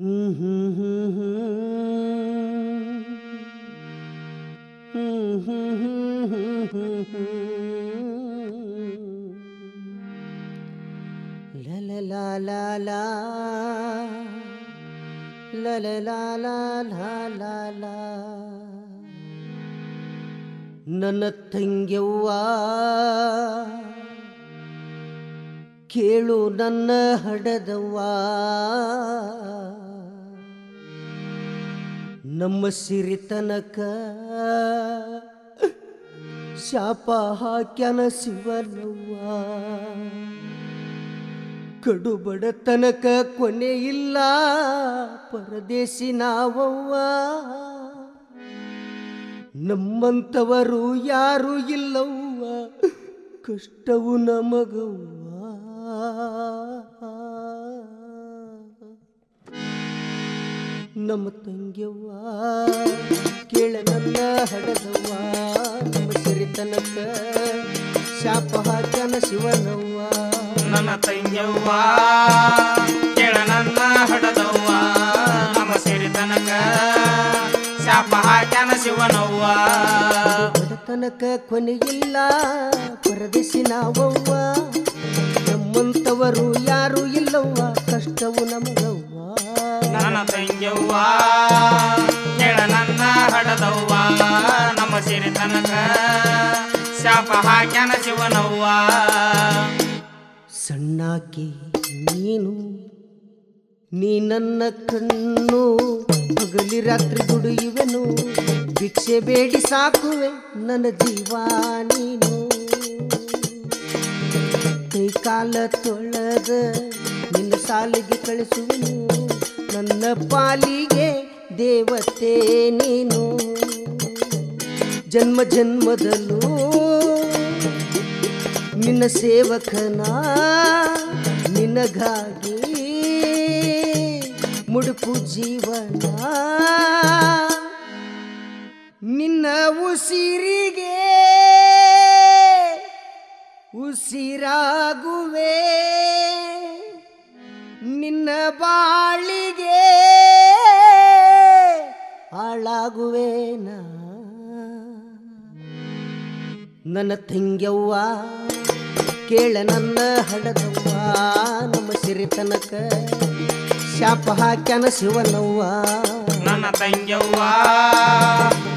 La la la la la la la la la la la la ನನ್ನ ತಂಗ್ಯವ್ವ ಕೇಳು ನನ್ನ ಹಡದವ್ವ ನಮ್ಮ ಸಿರಿತನಕ ಶಾಪ ಹಾಕ್ಯಾನ ಶಿವನವ್ವ ಕಡು ಬಡತನಕ ಕೊನೆ ಇಲ್ಲ ಪರದೇಶಿ ನಾವವ್ವ ನಮ್ಮಂತವರು ಯಾರು ಇಲ್ಲವ್ವ ಕಷ್ಟವು ನಮಗವ್ವ ನಮ್ಮ ತಂಗ್ಯವ್ವ ಕೇಳ ನನ್ನ ಹಡದವ್ವ ನಮ್ಮ ಸಿರಿತನಕ ಶಾಪ ಹಾಕ್ಯಾನ ಶಿವನವ್ವ ನನ್ನ ತಂಗ್ಯವ್ವ ಕೇಳ ನನ್ನ ಹಡದವ್ವ ನಮ್ಮ ಸಿರಿತನಕ ಶಾಪ ಹಾಕ್ಯಾನ ಶಿವನವ್ವ ಬಡತನಕ ಕೊನೆಯಿಲ್ಲ ಪರದೇಶಿ ನಾವವ್ವ ನಮ್ಮಂತವರು ಯಾರು ಇಲ್ಲವ್ವ ಕಷ್ಟವು ನಮಗವ್ವ ನನ್ನ ತಂಗ್ಯವ್ವ ಕೇಳ ನನ್ನ ಹಡದವ್ವ ನಮ್ಮ ಸಿರಿತನಕ ಶಾಪ ಹಾಕ್ಯಾನ ಶಿವನವ್ವ ಸಣ್ಣಾಕಿ ನೀ ನನ್ನ ಕಣ್ಣು ಹಗಲಿ ರಾತ್ರಿ ದುಡಿಯುವೆನು ಭಿಕ್ಷೆ ಬೇಡಿ ಸಾಕುವೆ ನನ್ನ ಜೀವ ನೀನು ಕೈ ಕಾಲ ತೊಳೆದ ನಿನ್ನ ಸಾಲಿಗೆ ಕಳಿಸುವೆನು ನನ್ನ ಪಾಲಿಗೆ ದೇವತೆ ನೀನು ಜನ್ಮ ಜನ್ಮದಲ್ಲೂ ನಿನ್ನ ಸೇವಕನ ನಿನಗಾಗಿ ಮುಡುಪು ಜೀವನ ನಿನ್ನ ಉಸಿರಿಗೆ ಉಸಿರಾಗುವೆ ನಿನ್ನ ಬಾಳಿಗೆ ಹಾಳಾಗುವೇನ ನನ್ನ ತಂಗ್ಯವ್ವ ಕೇಳ ನನ್ನ ಹಡದವ್ವ ನಮ್ಮ ಸಿರಿತನಕ ಶಾಪ ಹಾಕ್ಯಾನ ಶಿವನವ್ವ ನನ್ನ ತಂಗ್ಯವ್ವ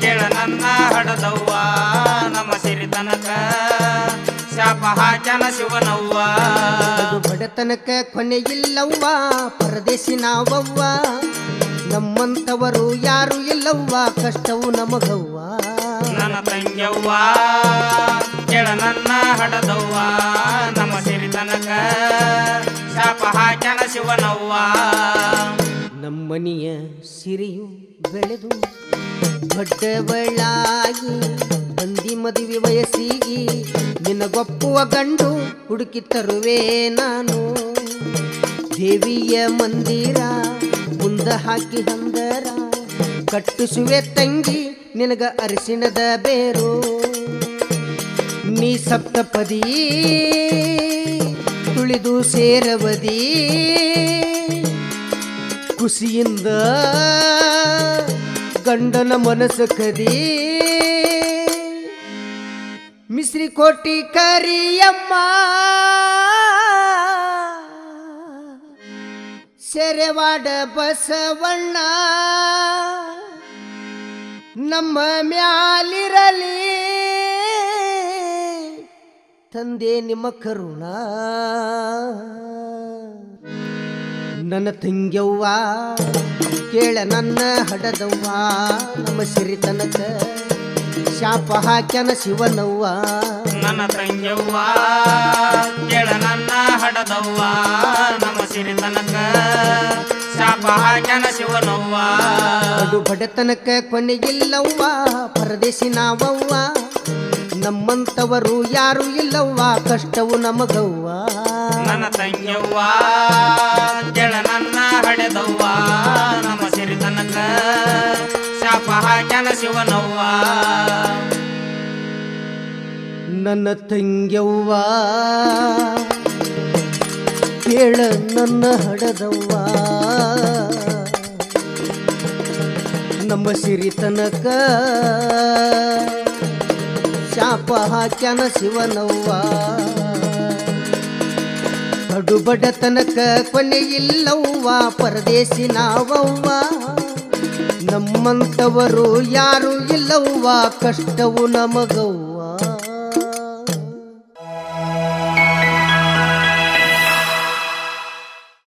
ಕೇಳ ನನ್ನ ಹಡದವ್ವ ನಮ್ಮ ಸಿರಿತನಕ ಶಾಪ ಹಾಕ್ಯಾನ ಶಿವನವ್ವ ಬಡತನಕ ಕೊನೆಯಿಲ್ಲವ್ವ ಪರದೇಶಿ ನಾವವ್ವ ನಮ್ಮಂತವರು ಯಾರು ಇಲ್ಲವ್ವ ಕಷ್ಟವು ನಮಗವ್ವ ನನ್ನ ತಂಗ್ಯವ್ವ ಕೇಳ ನನ್ನ ಹಡದವ್ವ ನಮ್ಮ ಸಿರಿತನಕ ಶಾಪ ಹಾಕ್ಯಾನ ಶಿವನವ್ವ ನಮ್ಮನಿಯ ಸಿರಿಯು ಬೆಳೆದು ದೊಡ್ಡವಳಾಗಿ ಬಂದಿ ಮದುವೆ ವಯಸ್ಸಿಗೆ ನಿನಗೊಪ್ಪುವ ಗಂಡು ಹುಡುಕಿ ತರುವೆ ನಾನು ದೇವಿಯ ಮಂದಿರ ಮುಂದ ಹಾಕಿ ಹಂದರ ಕಟ್ಟಿಸುವೆ ತಂಗಿ ನಿನಗ ಅರಿಶಿಣದ ಬೇರು ನೀ ಸಪ್ತಪದಿ ತುಳಿದು ಸೇರವದಿ ಖುಷಿಯಿಂದ ಗಂಡನ ಮನಸ್ಸು ಕದಿ ಮಿಶ್ರಿ ಕೋಟಿ ಕರಿಯಮ್ಮ ಸೆರೆವಾಡ ಬಸವಣ್ಣ ನಮ್ಮ ಮ್ಯಾಲಿರಲಿ ತಂದೆ ನಿಮ್ಮ ಕರುಣ ನನ್ನ ತಂಗ್ಯವ್ವ ಕೇಳ ನನ್ನ ಹಡದವ್ವ ನಮ್ಮ ಸಿರಿತನಕ ಶಾಪ ಹಾಕ್ಯಾನ ಶಿವನವ್ವ ನನ್ನ ತಂಗ್ಯವ್ವ ಕೇಳ ನನ್ನ ಹಡದವ್ವ ನಮ್ಮ ಸಿರಿತನಕ ಶಾಪ ಹಾಕ್ಯಾನ ಶಿವನವ್ವ ಅದು ಬಡತನಕ ಕೊನೆಯಿಲ್ಲವ್ವ ಪರದೇಶಿ ನಾವವ್ವ ನಮ್ಮಂತವರು ಯಾರು ಇಲ್ಲವ್ವ ಕಷ್ಟವು ನಮಗವ್ವ ನನ್ನ ತಂಗ್ಯವ್ವ ಕೇಳ ನನ್ನ ಹಡೆದವ್ವ ನಮ್ಮ ಸಿರಿತನಕ ಶಾಪ ಹಾಕ್ಯಾನ ಶಿವನವ್ವ ನನ್ನ ತಂಗ್ಯವ್ವ ಕೇಳ ನನ್ನ ಹಡದವ್ವ ನಮ್ಮ ಸಿರಿತನಕ ಶಾಪ ಹಾಕ್ಯಾನ ಶಿವನವ್ವ ಕಡು ಬಡತನಕ ಕೊನೆ ಇಲ್ಲವ್ವ ಪರದೇಶಿ ನಾವವ್ವ ನಮ್ಮಂತವರು ಯಾರು ಇಲ್ಲವ್ವ ಕಷ್ಟವು ನಮಗವ್ವ